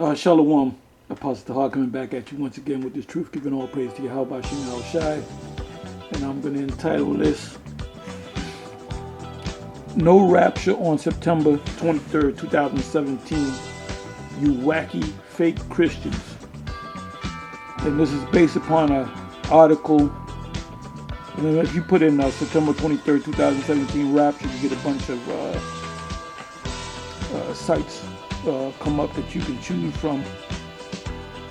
Shalom, Apostle Tahar coming back at you once again with this truth, giving all praise to Yahweh Shem Al Shai. And I'm going to entitle this, No Rapture on September 23rd, 2017, You Wacky Fake Christians. And this is based upon an article. And if you put in September 23rd, 2017 Rapture, you get a bunch of sites come up that you can choose from.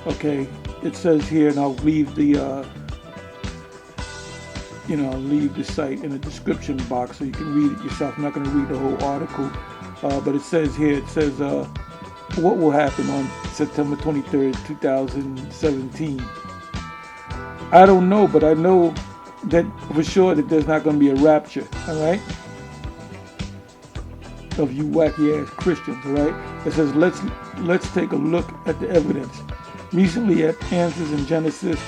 Okay, it says here, and I'll leave the leave the site in the description box so you can read it yourself. I'm not going to read the whole article, but it says here, what will happen on September 23rd, 2017. I don't know, but I know that for sure that there's not going to be a rapture, all right? Of you wacky ass Christians, all right? It says, let's take a look at the evidence. Recently at Answers in Genesis,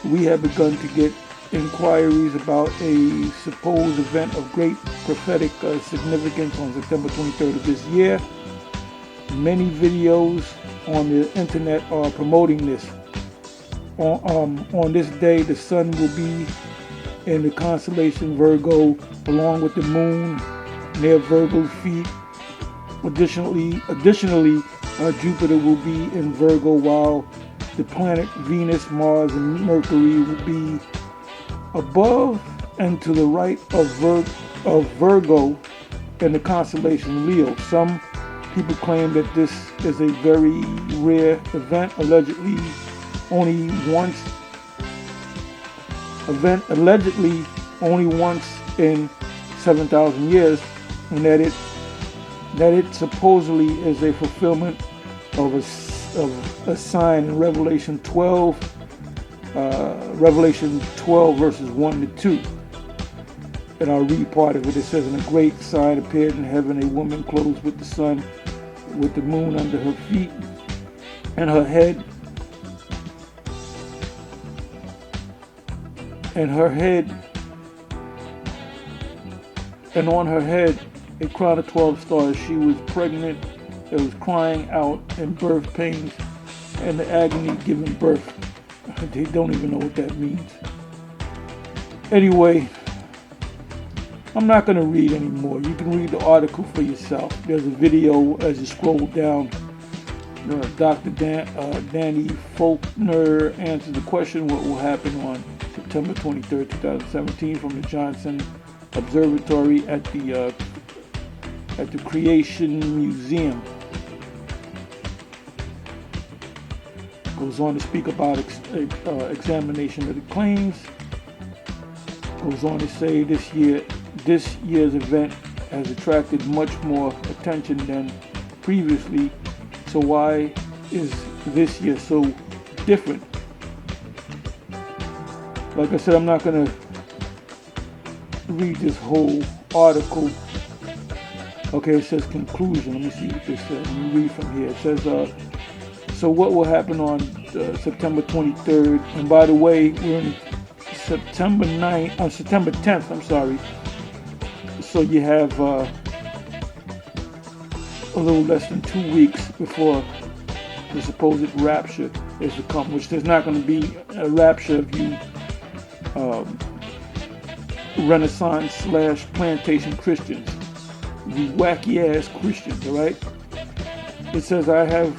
we have begun to get inquiries about a supposed event of great prophetic significance on September 23rd of this year. Many videos on the internet are promoting this. On this day, the sun will be in the constellation Virgo, along with the moon near Virgo's feet. Additionally, Jupiter will be in Virgo, while the planet Venus, Mars, and Mercury will be above and to the right of Virgo in the constellation Leo. Some people claim that this is a very rare event, allegedly only once in 7,000 years, and that it supposedly is a fulfillment of a sign in Revelation 12 verses 1 to 2. And I'll read part of it. It says, "And a great sign appeared in heaven, a woman clothed with the sun, with the moon under her feet, and on her head a crown of 12 stars. She was pregnant and was crying out in birth pains and the agony giving birth." They don't even know what that means. Anyway, I'm not going to read anymore. You can read the article for yourself. There's a video as you scroll down. Dr. Danny Faulkner answers the question, what will happen on September 23rd, 2017, from the Johnson Observatory at the Creation Museum. Goes on to speak about examination of the claims. Goes on to say this year's event has attracted much more attention than previously. So why is this year so different? Like I said, I'm not going to read this whole article. Okay, it says conclusion. Let me see what this says. Let me read from here. It says, so what will happen on September 23rd? And by the way, we're in September 10th, I'm sorry. So you have a little less than 2 weeks before the supposed rapture is to come, which there's not going to be a rapture of you Renaissance/plantation Christians. You wacky ass Christians, all right? It says, I have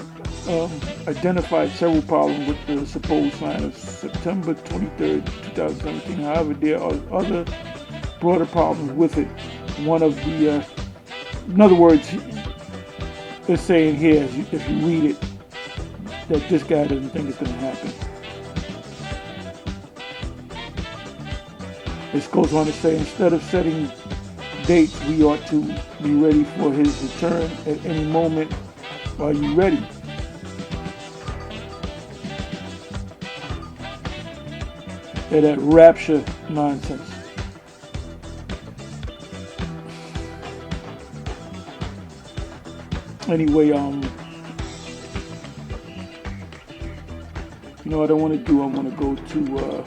identified several problems with the supposed sign of September 23rd, 2017. However, there are other broader problems with it. One of the, in other words, it's saying here, if you read it, that this guy doesn't think it's going to happen. This goes on to say, instead of setting dates, we ought to be ready for his return at any moment. Are you ready? And that rapture nonsense. Anyway, you know what I want to do? I want to go to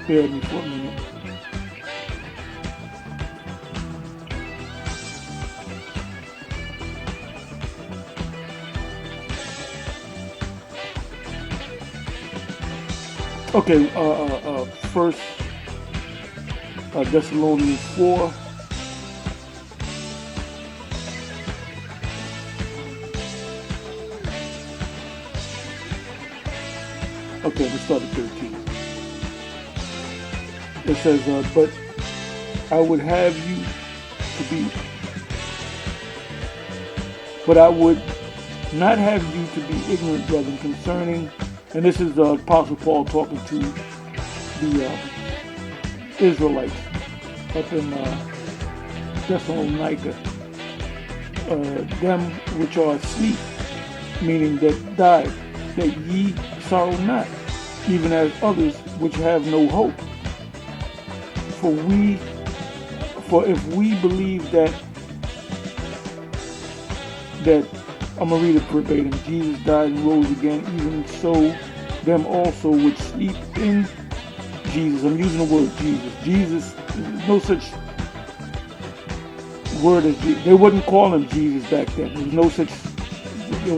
bear with me for a minute. Okay, First Thessalonians 4. Okay, let's start at 13. It says, but I would have you to be, but I would not have you to be ignorant, brethren, concerning, and this is the Apostle Paul talking to the Israelites up in Thessalonica, them which are asleep, meaning that died, that ye sorrow not, even as others which have no hope. For if we believe that I'm gonna read it verbatim, Jesus died and rose again, even so them also which sleep in Jesus. I'm using the word Jesus. Jesus, no such word as Jesus. They wouldn't call him Jesus back then. There was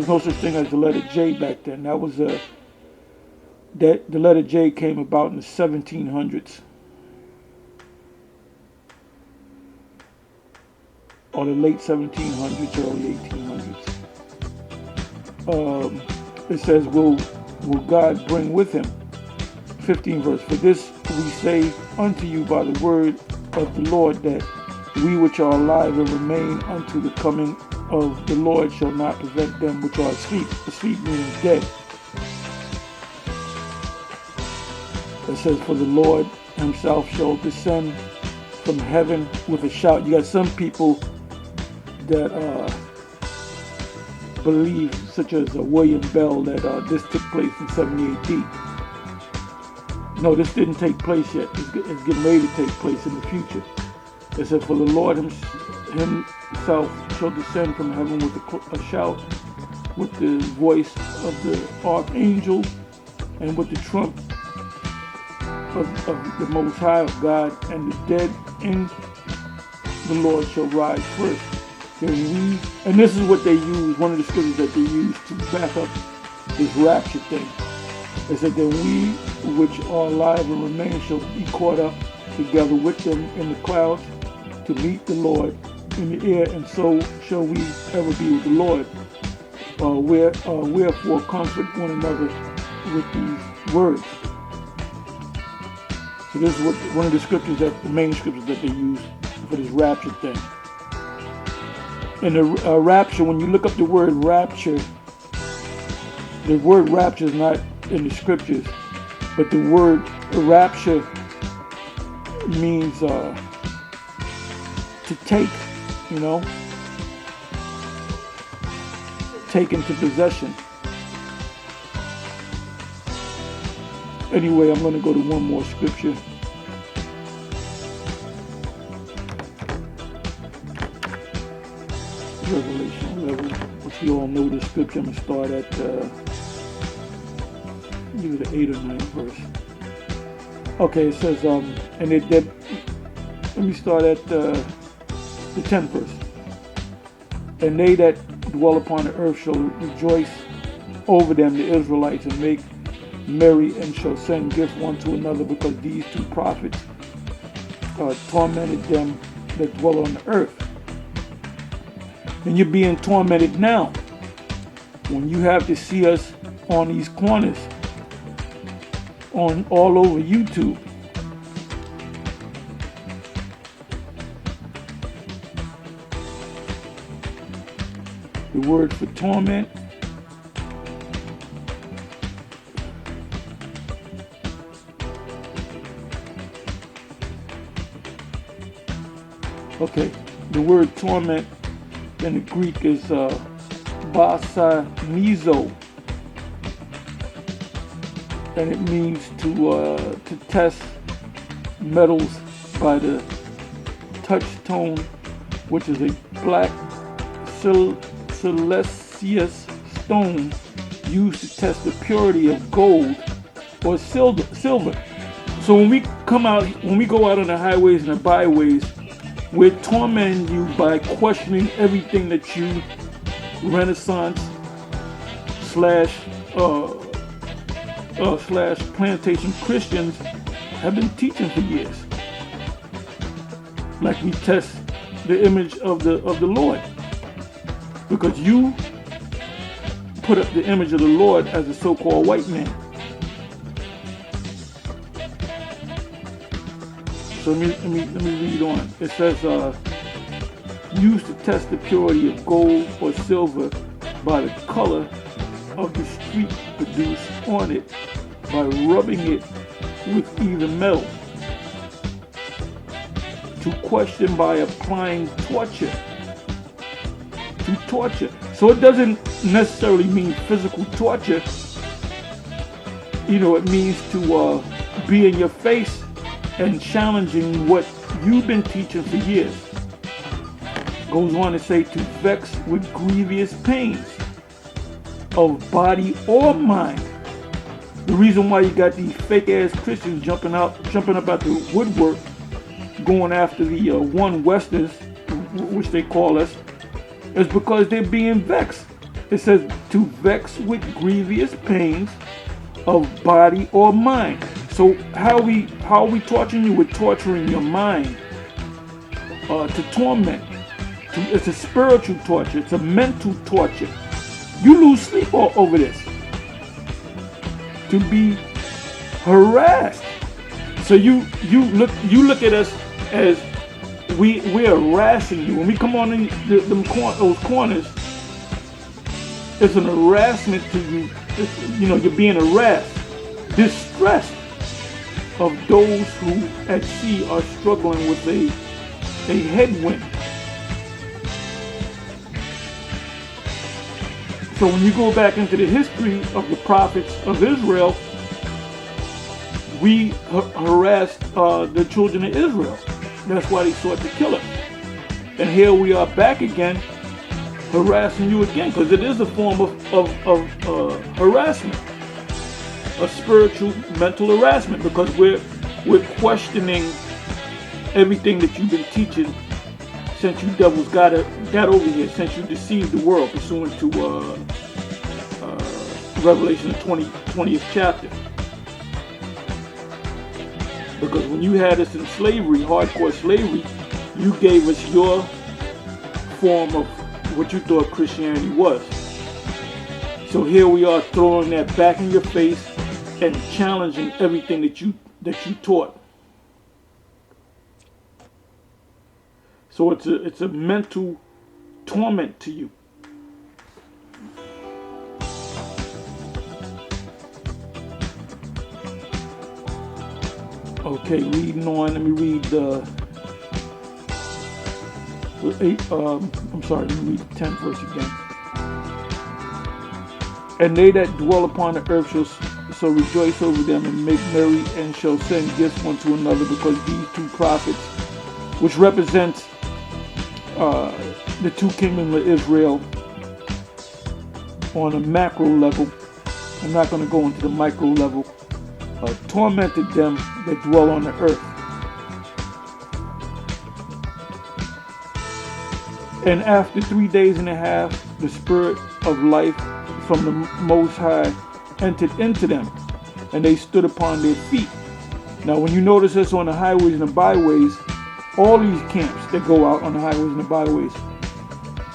no such thing as the letter J back then. That was the letter J came about in the 1700s. Or the late 1700s, early 1800s. It says, will God bring with him? 15 verse. For this we say unto you by the word of the Lord, that we which are alive and remain unto the coming of the Lord shall not prevent them which are asleep. Asleep means dead. It says, for the Lord himself shall descend from heaven with a shout. You got some people that believe, such as William Bell, that this took place in 70 AD. No, this didn't take place yet. It's getting ready to take place in the future. It says, for the Lord himself shall descend from heaven with a shout, with the voice of the archangel, and with the trump of the Most High of God, and the dead in the Lord shall rise first. And this is what they use, one of the scriptures that they use to back up this rapture thing. They said that we which are alive and remain shall be caught up together with them in the clouds to meet the Lord in the air, and so shall we ever be with the Lord. Wherefore comfort one another with these words. So this is one of the scriptures, the main scriptures that they use for this rapture thing. And the rapture, when you look up the word rapture is not in the scriptures, but the word rapture means to take, take into possession. Anyway, I'm going to go to one more scripture. Revelation 11, which you all know the scripture. I'm going to start at either the 8th or 9th verse. Okay, it says, let me start at the 10th verse. And they that dwell upon the earth shall rejoice over them, the Israelites, and make merry, and shall send gift one to another, because these two prophets tormented them that dwell on the earth. And you're being tormented now when you have to see us on these corners, on all over YouTube. The word for torment the word torment in the Greek is basanizo, and it means to test metals by the touchstone, which is a black siliceous stone used to test the purity of gold or silver. So when we go out on the highways and the byways, we're tormenting you by questioning everything that you Renaissance slash plantation Christians have been teaching for years. Like we test the image of the Lord, because you put up the image of the Lord as a so-called white man. So let me read on. It says, used to test the purity of gold or silver by the color of the streak produced on it by rubbing it with either metal. To question by applying torture. To torture. So it doesn't necessarily mean physical torture. It means to be in your face and challenging what you've been teaching for years. Goes on to say, to vex with grievous pains of body or mind. The reason why you got these fake ass Christians jumping up out the woodwork, going after the one Westers, which they call us, is because they're being vexed. It says to vex with grievous pains of body or mind. So how are we torturing you? We're torturing your mind to torment. It's a spiritual torture. It's a mental torture. You lose sleep over this. To be harassed. So you look at us as we're harassing you. When we come on in those corners, it's an harassment to you. You're being harassed, distressed of those who at sea are struggling with a headwind. So when you go back into the history of the prophets of Israel, we harassed the children of Israel. That's why they sought to kill us. And here we are back again, harassing you again, because it is a form of harassment, a spiritual, mental harassment, because we're questioning everything that you've been teaching since you devils got over here, since you deceived the world, pursuant to Revelation 20th chapter. Because when you had us in slavery, hardcore slavery, you gave us your form of what you thought Christianity was. So here we are throwing that back in your face and challenging everything that you taught. So it's a mental torment to you. Okay, reading on. Let me read let me read the 10th verse again. And they that dwell upon the earth shall rejoice over them and make merry, and shall send gifts one to another, because these two prophets, which represent the two kingdoms of Israel on a macro level, I'm not going to go into the micro level, tormented them that dwell on the earth. And after 3 days and a half, the spirit of life from the Most High entered into them, and they stood upon their feet. Now when you notice this on the highways and the byways, all these camps that go out on the highways and the byways,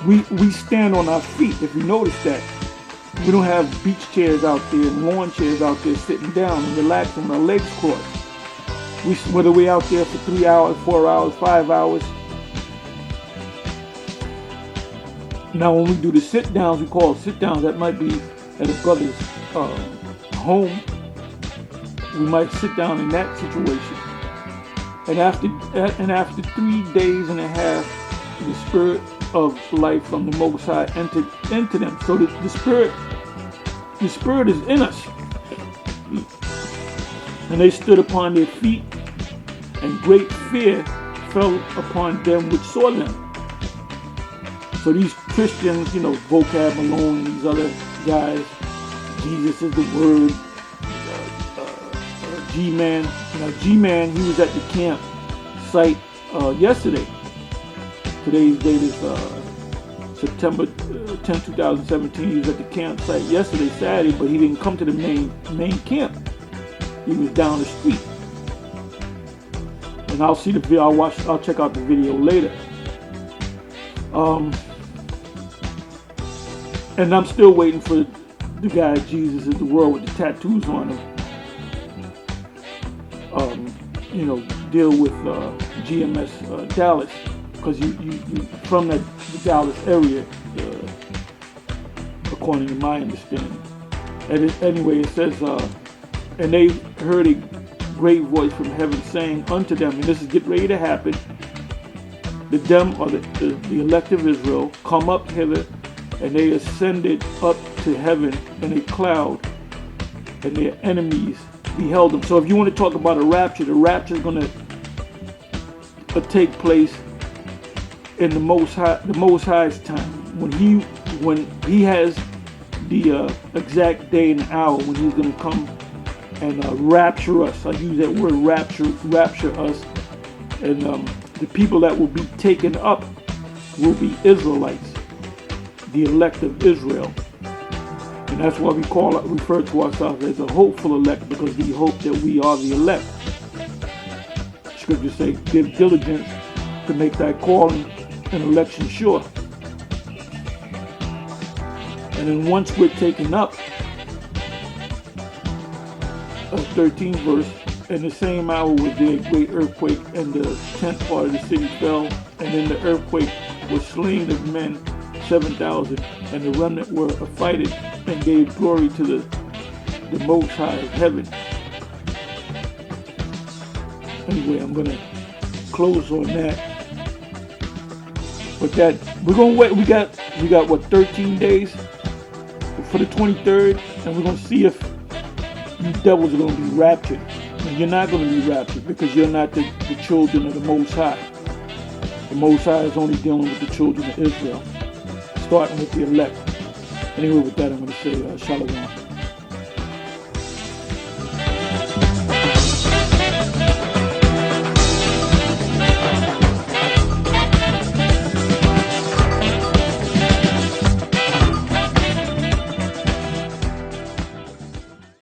we stand on our feet. If you notice that, we don't have beach chairs out there and lawn chairs out there sitting down and relaxing with our legs crossed. Whether we're out there for 3 hours, 4 hours, 5 hours. Now when we do the sit downs, we call it sit downs. That might be at a brother's home. We might sit down in that situation. And after 3 days and a half, the spirit of life from the Most High entered into them. So the spirit is in us. And they stood upon their feet, and great fear fell upon them which saw them. So these Christians, Vocab Malone, these other guys, Jesus is the Word, G-Man. Now G-Man, he was at the camp site yesterday. Today's date is September 10, 2017. He was at the campsite yesterday, Saturday, but he didn't come to the main camp. He was down the street. And I'll see the video. I'll check out the video later. And I'm still waiting for the guy Jesus is the world with the tattoos on him. Deal with GMS Dallas, because you from the Dallas area, according to my understanding. And anyway, it says, and they heard a great voice from heaven saying unto them, and this is getting ready to happen, the elect of Israel, come up hither, and they ascended up to heaven in a cloud, and their enemies beheld them. So if you want to talk about a rapture, the rapture is going to take place in the Most High's time, when he has the exact day and hour when he's going to come and rapture us. I use that word, rapture us, and the people that will be taken up will be Israelites, the elect of Israel. And that's why we refer to ourselves as a hopeful elect, because we hope that we are the elect. Scriptures say, give diligence to make thy calling and election sure. And then once we're taken up, 13th verse, in the same hour was there a great earthquake, and the 10th part of the city fell, and in the earthquake was slain of men 7,000, and the remnant were affrighted and gave glory to the Most High of heaven. Anyway, I'm gonna close on that. But that we're gonna wait. We got what, 13 days for the 23rd, and we're gonna see if you devils are gonna be raptured. And you're not gonna be raptured, because you're not the children of the Most High. The Most High is only dealing with the children of Israel, starting with the elect. Anyway, with that, I'm gonna say shalom.